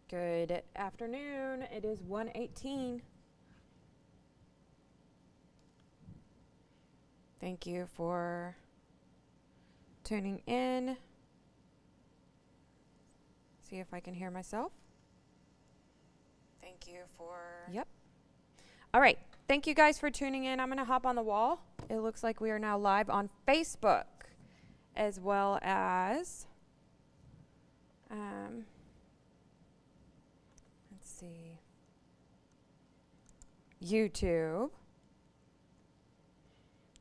Good afternoon. It is 1:18. Thank you for tuning in. See if I can hear myself. Thank you for... Yep. All right. Thank you guys for tuning in. I'm going to hop on the wall. It looks like we are now live on Facebook as well as... let's see. YouTube.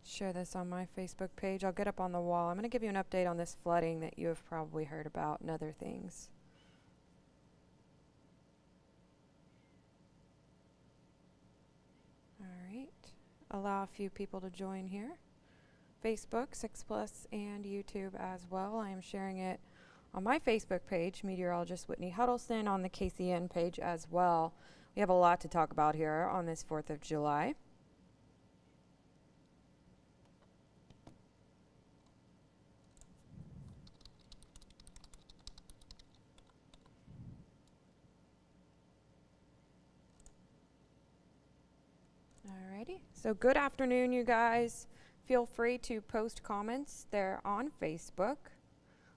Share this on my Facebook page. I'll get up on the wall. I'm going to give you an update on this flooding that you have probably heard about and other things. All right. Allow a few people to join here. Facebook, 6 Plus, and YouTube as well. I am sharing it on my Facebook page, Meteorologist Whitney Huddleston, on the KCN page as well. We have a lot to talk about here on this 4th of July. Alrighty, so good afternoon, you guys. Feel free to post comments there on Facebook.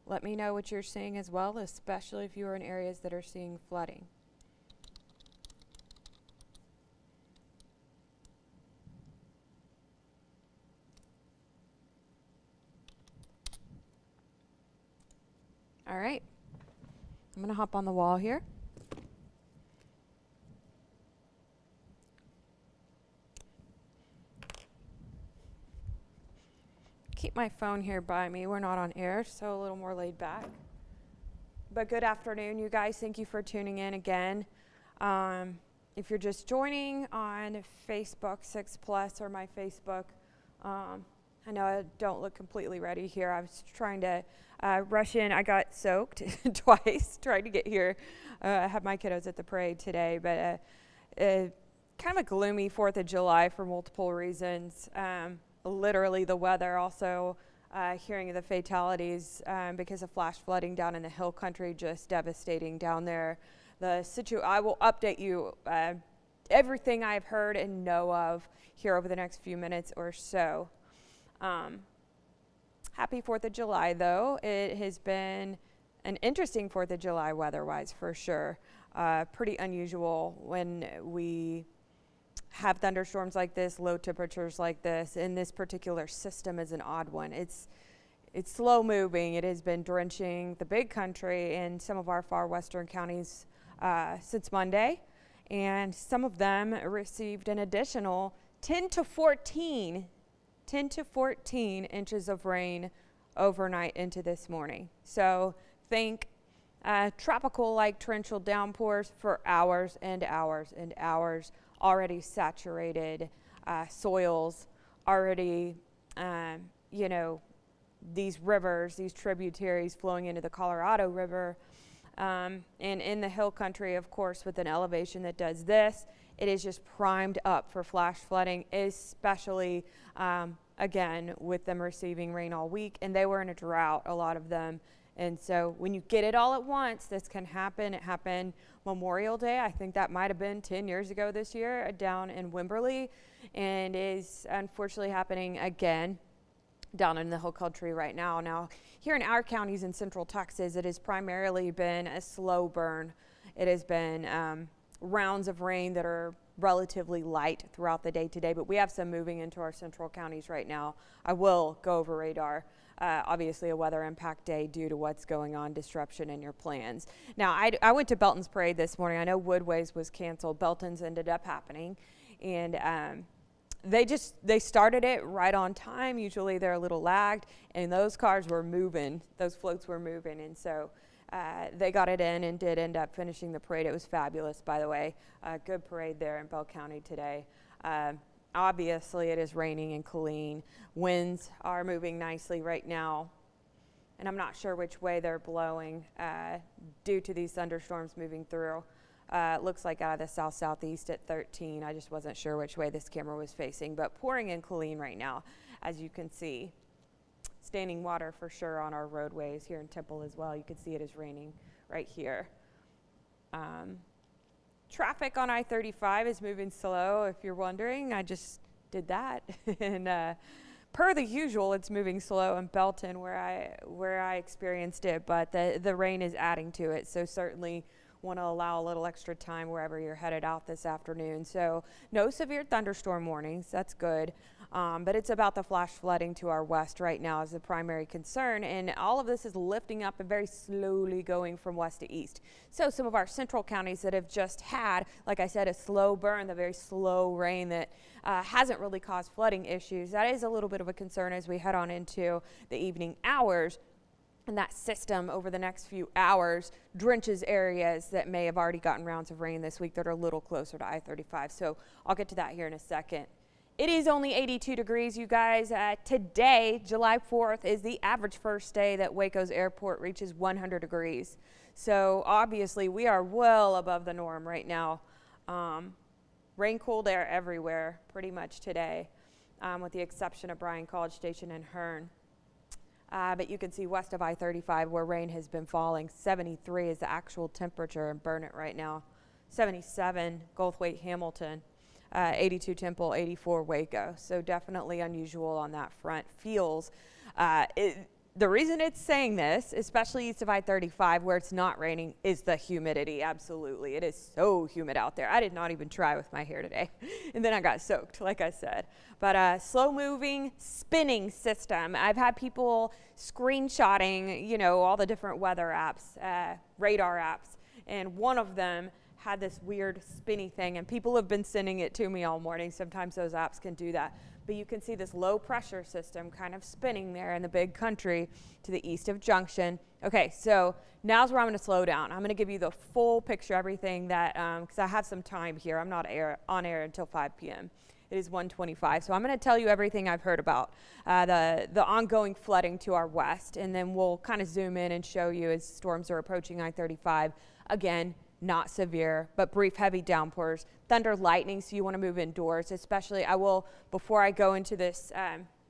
Let me know what you're seeing as well, especially if you are in areas that are seeing flooding. All right, I'm going to hop on the wall here. Keep my phone here by me. We're not on air, so a little more laid back. But good afternoon, you guys. Thank you for tuning in again. If you're just joining on Facebook 6 Plus or my Facebook, I know I don't look completely ready here. I was trying to rush in. I got soaked twice trying to get here. I had my kiddos at the parade today, but kind of a gloomy 4th of July for multiple reasons. Literally the weather, also hearing of the fatalities because of flash flooding down in the hill country, just devastating down there. I will update you everything I've heard and know of here over the next few minutes or so. Happy 4th of July, though. It has been an interesting 4th of July weather-wise, for sure. Pretty unusual when we have thunderstorms like this, low temperatures like this, and this particular system is an odd one. It's slow moving. It has been drenching the big country in some of our far western counties since Monday, and some of them received an additional 10 to 14 inches of rain overnight into this morning. So think tropical-like torrential downpours for hours and hours and hours. Already saturated soils, already, these rivers, these tributaries flowing into the Colorado River. And in the hill country, of course, with an elevation that does this, it is just primed up for flash flooding, especially, again, with them receiving rain all week. And they were in a drought, a lot of them. And so when you get it all at once, this can happen. It happened Memorial Day. I think that might have been 10 years ago this year down in Wimberley, and is unfortunately happening again down in the hill country right now. Now, here in our counties in central Texas, it has primarily been a slow burn. It has been rounds of rain that are relatively light throughout the day today, but we have some moving into our central counties right now. I will go over radar. Obviously a weather impact day due to what's going on, disruption in your plans. Now, I went to Belton's parade this morning. I know Woodway's was canceled. Belton's ended up happening. And they started it right on time. Usually they're a little lagged, and those cars were moving. Those floats were moving. And so they got it in and did end up finishing the parade. It was fabulous, by the way. Good parade there in Bell County today. Obviously, it is raining in Killeen. Winds are moving nicely right now, and I'm not sure which way they're blowing due to these thunderstorms moving through. Looks like out of the south-southeast at 13. I just wasn't sure which way this camera was facing, but pouring in Killeen right now, as you can see. Standing water for sure on our roadways here in Temple as well. You can see it is raining right here. Traffic on I-35 is moving slow. If you're wondering, I just did that. And per the usual, it's moving slow in Belton where I experienced it, but the rain is adding to it. So certainly want to allow a little extra time wherever you're headed out this afternoon. So no severe thunderstorm warnings. That's good. But it's about the flash flooding to our west right now is the primary concern. And all of this is lifting up and very slowly going from west to east. So some of our central counties that have just had, like I said, a slow burn, the very slow rain that hasn't really caused flooding issues. That is a little bit of a concern as we head on into the evening hours. And that system over the next few hours drenches areas that may have already gotten rounds of rain this week that are a little closer to I-35. So I'll get to that here in a second. It is only 82 degrees, you guys. Today, July 4th, is the average first day that Waco's airport reaches 100 degrees. So obviously, we are well above the norm right now. Rain, cold air everywhere pretty much today, with the exception of Bryan College Station and Hearn. But you can see west of I-35 where rain has been falling. 73 is the actual temperature in Burnett right now. 77, Goldthwaite, Hamilton. 82 Temple, 84 Waco. So definitely unusual on that front. Feels, the reason it's saying this, especially east of I-35 where it's not raining, is the humidity. Absolutely. It is so humid out there. I did not even try with my hair today. And then I got soaked, like I said. But slow moving, spinning system. I've had people screenshotting, you know, all the different weather apps, radar apps. And one of them had this weird spinny thing, and people have been sending it to me all morning. Sometimes those apps can do that. But you can see this low pressure system kind of spinning there in the big country to the east of Junction. Okay, so now's where I'm going to slow down. I'm going to give you the full picture, everything that, because I have some time here. I'm not on air until 5 p.m. It is 1:25, so I'm going to tell you everything I've heard about the ongoing flooding to our west, and then we'll kind of zoom in and show you as storms are approaching I-35. Again, not severe, but brief heavy downpours, thunder, lightning, so you want to move indoors. Especially, I will, before I go into this,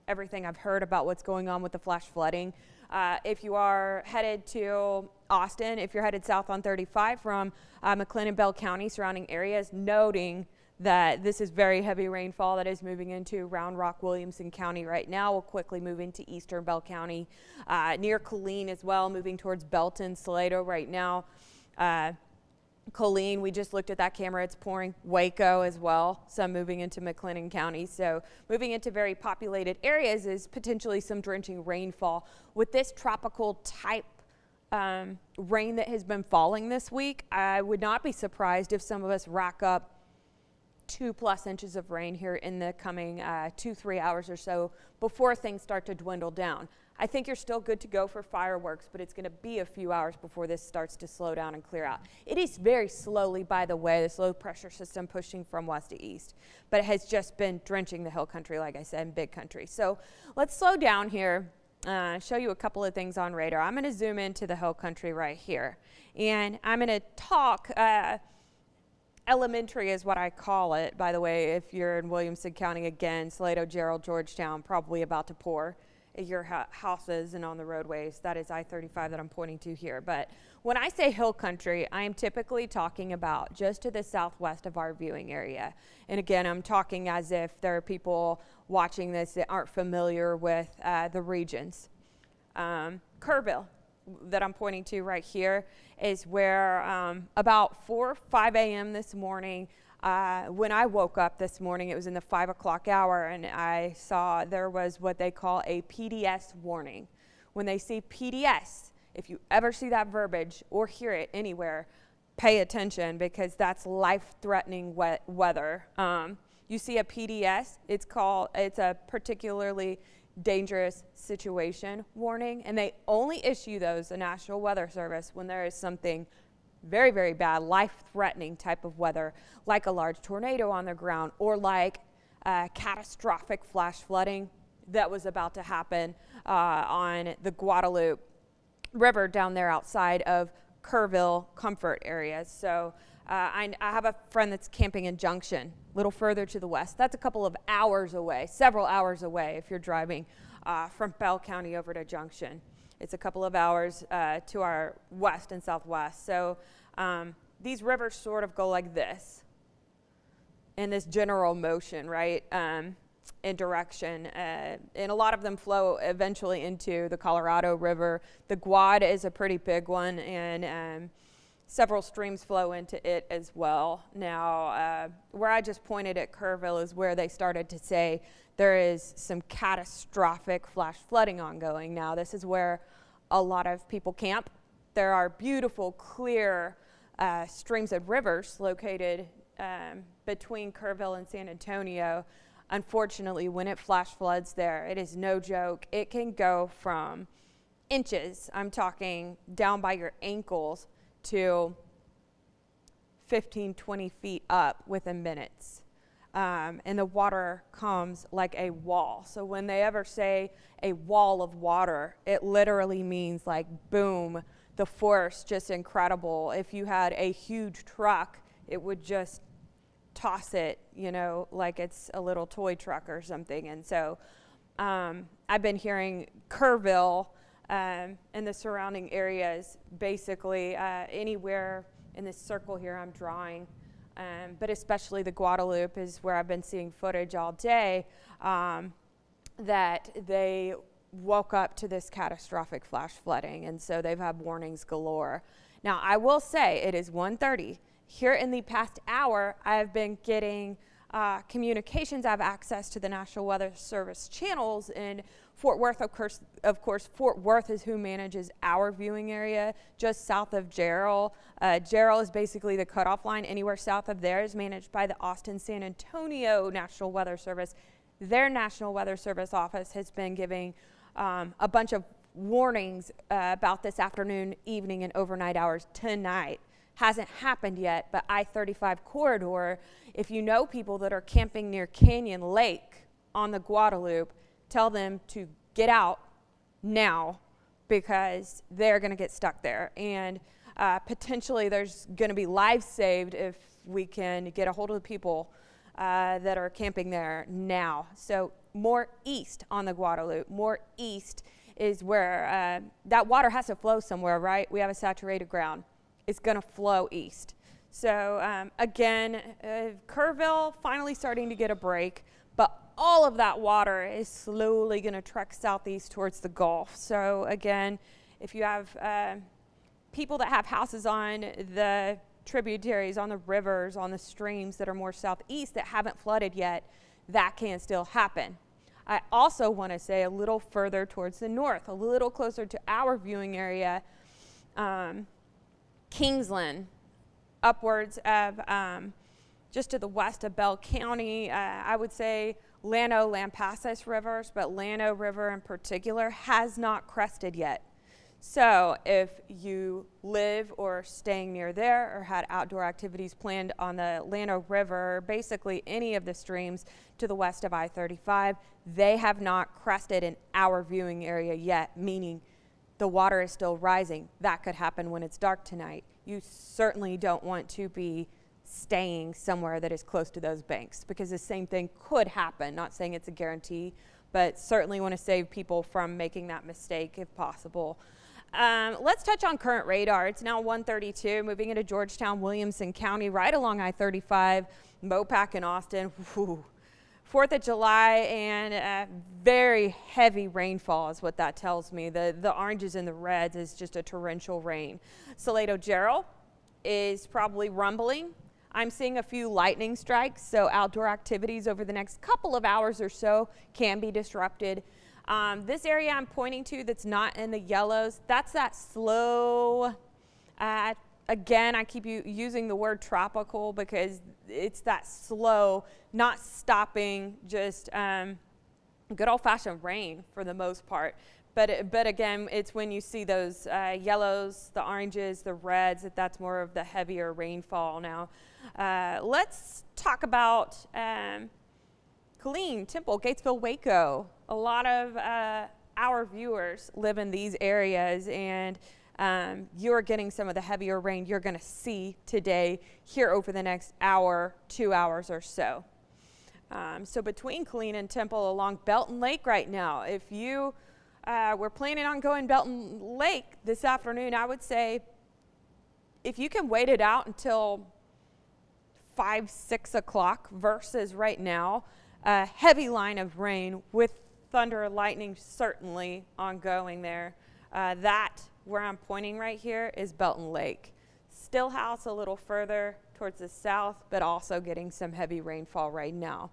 everything I've heard about what's going on with the flash flooding. If you are headed to Austin, if you're headed south on 35 from McLennan, Bell County, surrounding areas, noting that this is very heavy rainfall that is moving into Round Rock, Williamson County right now. We'll quickly move into eastern Bell County, near Killeen as well, moving towards Belton, Salado right now. Killeen, we just looked at that camera, it's pouring. Waco as well, some moving into McLennan County. So moving into very populated areas is potentially some drenching rainfall. With this tropical type rain that has been falling this week, I would not be surprised if some of us rack up 2+ inches of rain here in the coming 2-3 hours or so before things start to dwindle down. I think you're still good to go for fireworks, but it's going to be a few hours before this starts to slow down and clear out. It is very slowly, by the way, this low pressure system pushing from west to east, but it has just been drenching the hill country, like I said, in big country. So let's slow down here, show you a couple of things on radar. I'm going to zoom into the hill country right here, and I'm going to talk elementary is what I call it, by the way. If you're in Williamson County again, Salado, Gerald, Georgetown, probably about to pour at your houses and on the roadways. That is I-35 that I'm pointing to here. But when I say hill country, I am typically talking about just to the southwest of our viewing area. And again, I'm talking as if there are people watching this that aren't familiar with the regions. Kerrville, that I'm pointing to right here, is where about 5 a.m. this morning, when I woke up this morning, it was in the 5 o'clock hour, and I saw there was what they call a PDS warning. When they see PDS, if you ever see that verbiage or hear it anywhere, pay attention, because that's life-threatening weather. You see a PDS, it's a particularly dangerous situation warning, and they only issue those, the National Weather Service, when there is something very, very bad, life-threatening type of weather, like a large tornado on the ground, or like catastrophic flash flooding that was about to happen on the Guadalupe River down there outside of Kerrville, Comfort areas. So I have a friend that's camping in Junction, a little further to the west. That's a couple of hours away, several hours away if you're driving from Bell County over to Junction. It's a couple of hours to our west and southwest. So these rivers sort of go like this in this general motion, right, in direction. And a lot of them flow eventually into the Colorado River. The Guad is a pretty big one, and several streams flow into it as well. Now, where I just pointed at Kerrville is where they started to say there is some catastrophic flash flooding ongoing. Now, this is where a lot of people camp. There are beautiful, clear streams and rivers located between Kerrville and San Antonio. Unfortunately, when it flash floods there, it is no joke. It can go from inches, I'm talking down by your ankles, to 15, 20 feet up within minutes. And the water comes like a wall. So when they ever say a wall of water, it literally means like boom, the force just incredible. If you had a huge truck, it would just toss it, you know, like it's a little toy truck or something. And so I've been hearing Kerrville and the surrounding areas, basically anywhere in this circle here I'm drawing, but especially the Guadalupe is where I've been seeing footage all day, that they woke up to this catastrophic flash flooding, and so they've had warnings galore. Now, I will say it is 1:30. Here in the past hour, I've been getting communications. I have access to the National Weather Service channels in Fort Worth. Of course, Fort Worth is who manages our viewing area just south of Jarrell. Jarrell is basically the cutoff line. Anywhere south of there is managed by the Austin San Antonio National Weather Service. Their National Weather Service office has been giving a bunch of warnings about this afternoon, evening, and overnight hours tonight. Hasn't happened yet, but I-35 corridor, if you know people that are camping near Canyon Lake on the Guadalupe, tell them to get out now because they're going to get stuck there. And potentially there's going to be lives saved if we can get a hold of the people that are camping there now. So more east on the Guadalupe, more east is where that water has to flow somewhere, right? We have a saturated ground. It's going to flow east. So again, Kerrville finally starting to get a break, but all of that water is slowly going to trek southeast towards the Gulf. So again, if you have people that have houses on the tributaries, on the rivers, on the streams that are more southeast that haven't flooded yet, that can still happen. I also want to say a little further towards the north, a little closer to our viewing area, Kingsland, upwards of just to the west of Bell County. I would say Llano, Lampasas rivers, but Llano River in particular has not crested yet. So if you live or staying near there or had outdoor activities planned on the Llano River, basically any of the streams to the west of I-35, they have not crested in our viewing area yet, meaning the water is still rising. That could happen when it's dark tonight. You certainly don't want to be staying somewhere that is close to those banks because the same thing could happen. Not saying it's a guarantee, but certainly want to save people from making that mistake if possible. Let's touch on current radar. It's now 1:32, moving into Georgetown, Williamson County, right along I-35, Mopac and Austin. Whew. 4th of July and very heavy rainfall is what that tells me. The oranges and the reds is just a torrential rain. Salado Jarrell is probably rumbling. I'm seeing a few lightning strikes, so outdoor activities over the next couple of hours or so can be disrupted. This area I'm pointing to that's not in the yellows, that's that slow, again, I keep using the word tropical because it's that slow, not stopping, just good old-fashioned rain for the most part. But again, it's when you see those yellows, the oranges, the reds, that's more of the heavier rainfall. Now, let's talk about Killeen, Temple, Gatesville, Waco. A lot of our viewers live in these areas, and you're getting some of the heavier rain you're going to see today here over the next hour, 2 hours or so. So between Killeen and Temple along Belton Lake right now, if you were planning on going Belton Lake this afternoon, I would say if you can wait it out until 5, 6 o'clock versus right now, a heavy line of rain with thunder and lightning certainly ongoing there. That, where I'm pointing right here, is Belton Lake. Stillhouse a little further towards the south, but also getting some heavy rainfall right now.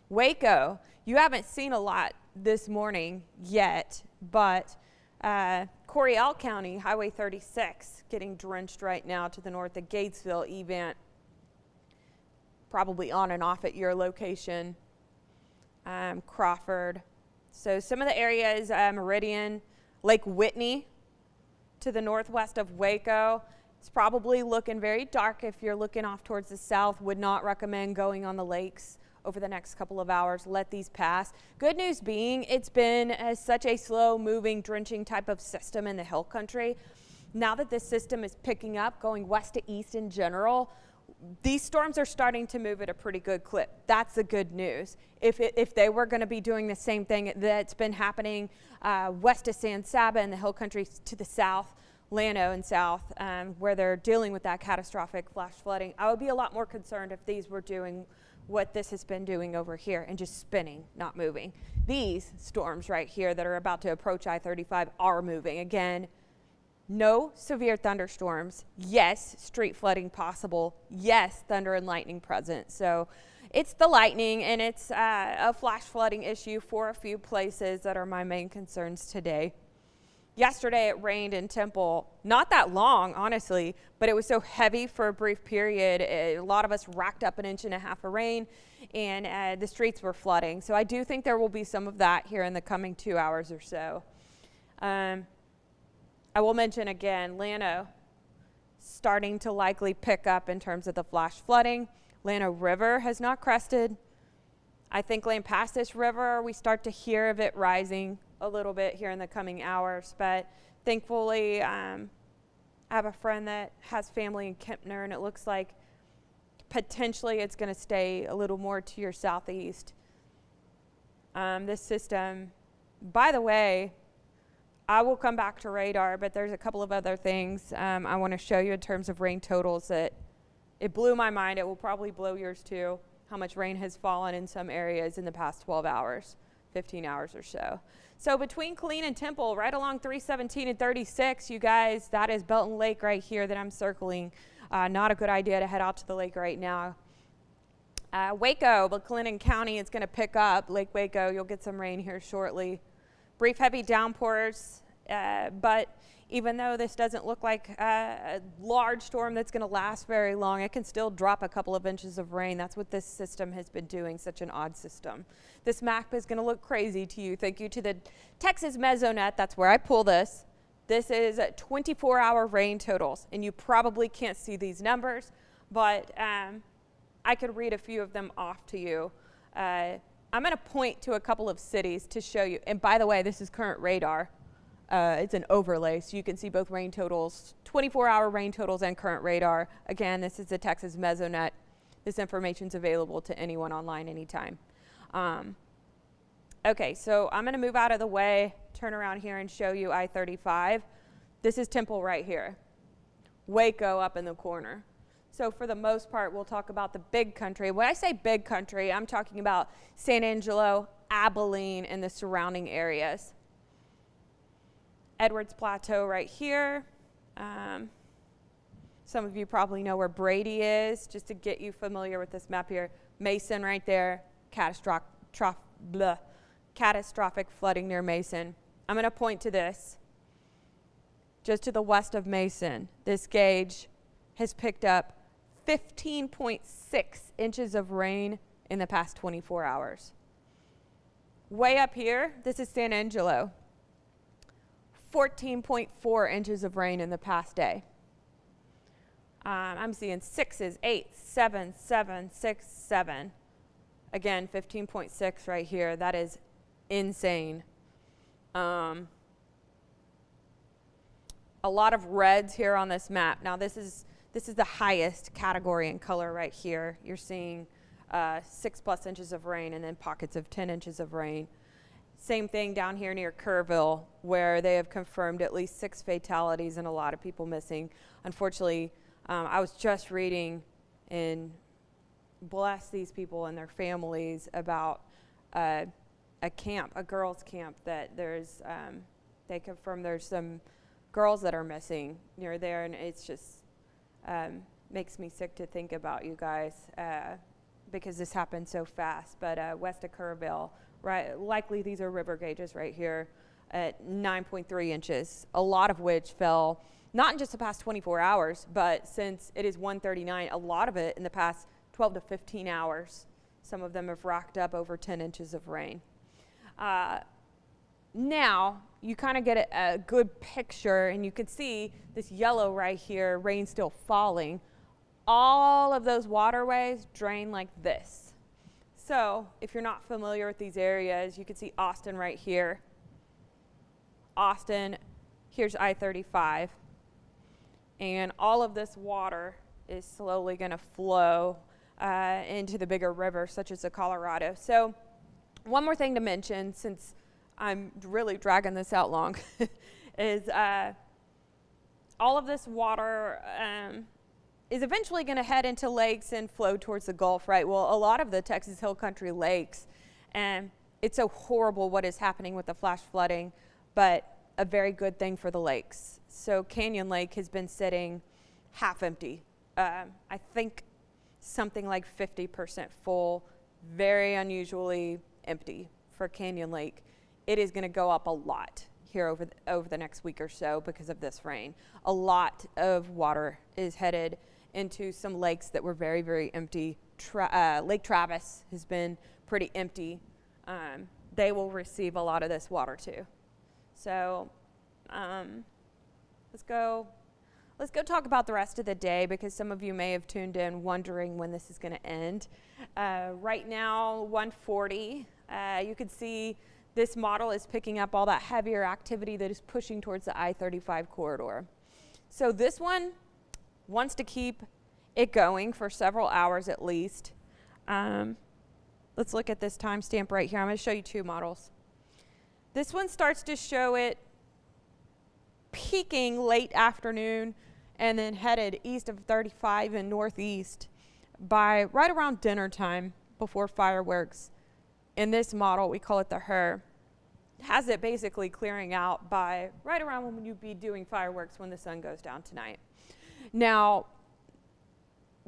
Waco, you haven't seen a lot this morning yet, but Coryell County, Highway 36, getting drenched right now to the north of Gatesville, Evant, probably on and off at your location, Crawford. So some of the areas, Meridian, Lake Whitney to the northwest of Waco. It's probably looking very dark if you're looking off towards the south. Would not recommend going on the lakes over the next couple of hours. Let these pass. Good news being, it's been such a slow moving, drenching type of system in the hill country. Now that this system is picking up, going west to east in general, these storms are starting to move at a pretty good clip. That's the good news. If they were going to be doing the same thing that's been happening west of San Saba in the hill country to the south, Llano and south, where they're dealing with that catastrophic flash flooding, I would be a lot more concerned if these were doing what this has been doing over here and just spinning, not moving. These storms right here that are about to approach I-35 are moving. Again, no severe thunderstorms. Yes, street flooding possible. Yes, thunder and lightning present. So it's the lightning and it's a flash flooding issue for a few places that are my main concerns today. Yesterday it rained in Temple, not that long, honestly, but it was so heavy for a brief period. A lot of us racked up 1.5 inches of rain, and the streets were flooding. So I do think there will be some of that here in the coming 2 hours or so. I will mention again, Llano starting to likely pick up in terms of the flash flooding. Llano River has not crested. I think Lampasas River, we start to hear of it rising a little bit here in the coming hours, but thankfully I have a friend that has family in Kempner, and it looks like potentially it's going to stay a little more to your southeast. This system, by the way, I will come back to radar, but there's a couple of other things I want to show you in terms of rain totals that it blew my mind. It will probably blow yours too, how much rain has fallen in some areas in the past 12 hours, 15 hours or so. So between Killeen and Temple, right along 317 and 36, you guys, that is Belton Lake right here that I'm circling. Not a good idea to head out to the lake right now. Waco, McLennan County is going to pick up. Lake Waco, you'll get some rain here shortly. Brief heavy downpours, but even though this doesn't look like a large storm that's going to last very long, it can still drop a couple of inches of rain. That's what this system has been doing, such an odd system. This map is going to look crazy to you. Thank you to the Texas Mesonet. That's where I pull this. This is 24-hour rain totals, and you probably can't see these numbers, but I could read a few of them off to you. I'm going to point to a couple of cities to show you. And by the way, this is current radar. It's an overlay, so you can see both rain totals, 24-hour rain totals and current radar. Again, this is the Texas Mesonet. This information is available to anyone online anytime. Okay, so I'm going to move out of the way, turn around here and show you I-35. This is Temple right here. Waco up in the corner. So for the most part, we'll talk about the big country. When I say big country, I'm talking about San Angelo, Abilene, and the surrounding areas. Edwards Plateau right here. Some of you probably know where Brady is, just to get you familiar with this map here. Mason right there, catastrophic flooding near Mason. I'm going to point to this. Just to the west of Mason, this gauge has picked up 15.6 inches of rain in the past 24 hours. Way up here, this is San Angelo. 14.4 inches of rain in the past day. I'm seeing 6s, 8s, 7s, 7, 6, 7. Again, 15.6 right here. That is insane. A lot of reds here on this map. Now this is the highest category in color right here. You're seeing 6+ inches of rain and then pockets of 10 inches of rain. Same thing down here near Kerrville, where they have confirmed at least 6 fatalities and a lot of people missing. Unfortunately, I was just reading, and bless these people and their families, about a camp, a girls' camp, that there's, they confirm there's some girls that are missing near there, and it's just makes me sick to think about you guys, because this happened so fast. But west of Kerrville, right, likely these are river gauges right here at 9.3 inches, a lot of which fell not in just the past 24 hours, but since it is 1:39, a lot of it in the past 12 to 15 hours. Some of them have racked up over 10 inches of rain. Now you kind of get a good picture, and you can see this yellow right here, rain still falling. All of those waterways drain like this. So if you're not familiar with these areas, you can see Austin right here. Austin, here's I-35. And all of this water is slowly going to flow into the bigger rivers, such as the Colorado. So one more thing to mention, since I'm really dragging this out long, is all of this water is eventually going to head into lakes and flow towards the Gulf, right? Well, a lot of the Texas Hill Country lakes, and it's so horrible what is happening with the flash flooding, but a very good thing for the lakes. So Canyon Lake has been sitting half empty. I think something like 50% full, very unusually empty for Canyon Lake. It is going to go up a lot here over the next week or so because of this rain. A lot of water is headed into some lakes that were very, very empty. Lake Travis has been pretty empty. They will receive a lot of this water too. So let's go talk about the rest of the day, because some of you may have tuned in wondering when this is going to end. Right now, 1:40. You can see this model is picking up all that heavier activity that is pushing towards the I-35 corridor. So this one wants to keep it going for several hours at least. Let's look at this timestamp right here. I'm going to show you two models. This one starts to show it peaking late afternoon and then headed east of 35 and northeast by right around dinner time before fireworks. In this model, we call it the HER, has it basically clearing out by right around when you'd be doing fireworks when the sun goes down tonight. Now,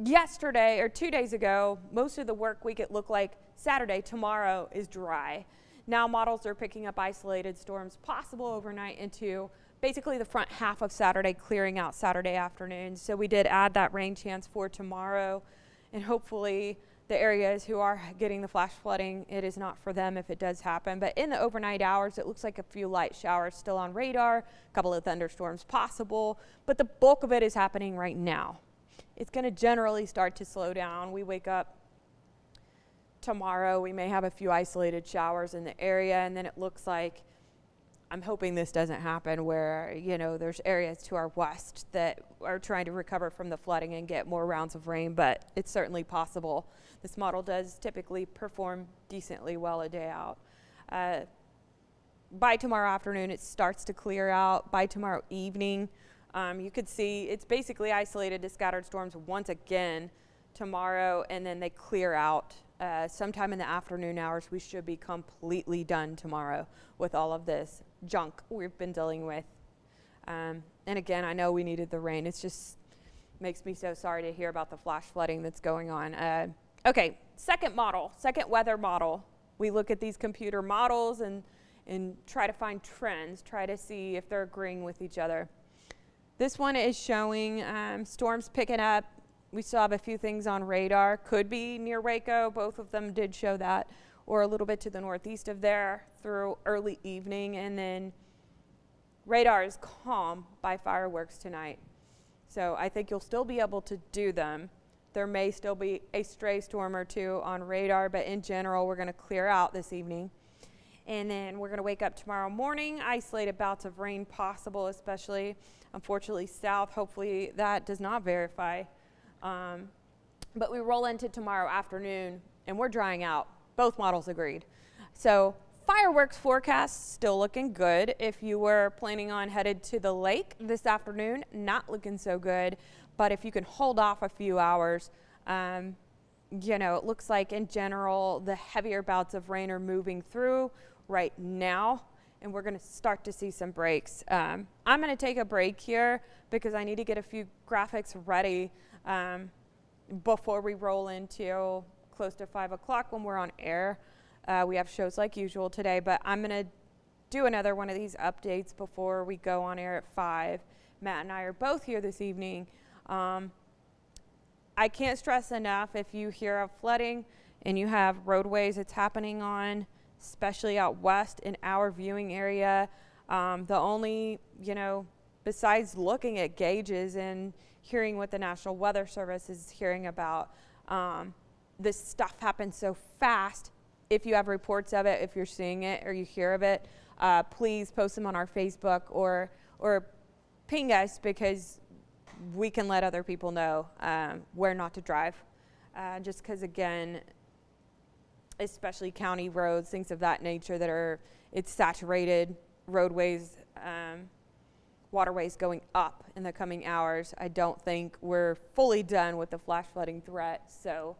yesterday or 2 days ago, most of the work week, it looked like Saturday, tomorrow is dry. Now models are picking up isolated storms possible overnight into basically the front half of Saturday, clearing out Saturday afternoon. So we did add that rain chance for tomorrow, and hopefully the areas who are getting the flash flooding, it is not for them if it does happen. But in the overnight hours, it looks like a few light showers still on radar, a couple of thunderstorms possible, but the bulk of it is happening right now. It's going to generally start to slow down. We wake up tomorrow, we may have a few isolated showers in the area, and then it looks like, I'm hoping this doesn't happen, where, you know, there's areas to our west that are trying to recover from the flooding and get more rounds of rain, but it's certainly possible. This model does typically perform decently well a day out. By tomorrow afternoon, it starts to clear out. By tomorrow evening, you could see it's basically isolated to scattered storms once again tomorrow, and then they clear out. Sometime in the afternoon hours, we should be completely done tomorrow with all of this junk we've been dealing with. And again, I know we needed the rain. It's just makes me so sorry to hear about the flash flooding that's going on. Okay, second weather model. We look at these computer models and try to find trends, try to see if they're agreeing with each other. This one is showing storms picking up. We still have a few things on radar. Could be near Waco. Both of them did show that. Or a little bit to the northeast of there through early evening. And then radar is calm by fireworks tonight. So I think you'll still be able to do them. There may still be a stray storm or two on radar, but in general, we're going to clear out this evening. And then we're going to wake up tomorrow morning, isolated bouts of rain possible, especially, unfortunately, south. Hopefully that does not verify. But we roll into tomorrow afternoon, and we're drying out. Both models agreed. So fireworks forecast still looking good. If you were planning on headed to the lake this afternoon, not looking so good. but if you can hold off a few hours, you know, it looks like in general the heavier bouts of rain are moving through right now, and we're going to start to see some breaks. I'm going to take a break here because I need to get a few graphics ready before we roll into close to 5 o'clock when we're on air. We have shows like usual today, but I'm going to do another one of these updates before we go on air at 5. Matt and I are both here this evening. I can't stress enough, if you hear of flooding and you have roadways it's happening on, especially out west in our viewing area, the only, you know, besides looking at gauges and hearing what the National Weather Service is hearing about, this stuff happens so fast. If you have reports of it, if you're seeing it or you hear of it, please post them on our Facebook or ping us, because we can let other people know where not to drive. Just because, again, especially county roads, things of that nature that are, it's saturated, roadways, waterways going up in the coming hours. I don't think we're fully done with the flash flooding threat. So,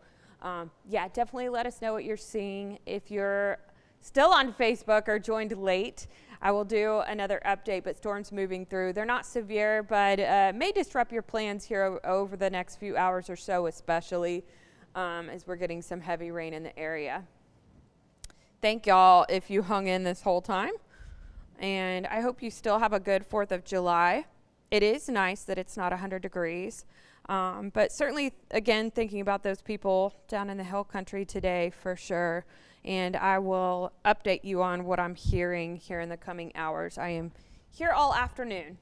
yeah, definitely let us know what you're seeing. If you're still on Facebook or joined late, I will do another update, but storms moving through. They're not severe, but may disrupt your plans here over the next few hours or so, especially as we're getting some heavy rain in the area. Thank y'all if you hung in this whole time, and I hope you still have a good 4th of July. It is nice that it's not 100 degrees, but certainly, again, thinking about those people down in the hill country today for sure. And I will update you on what I'm hearing here in the coming hours. I am here all afternoon.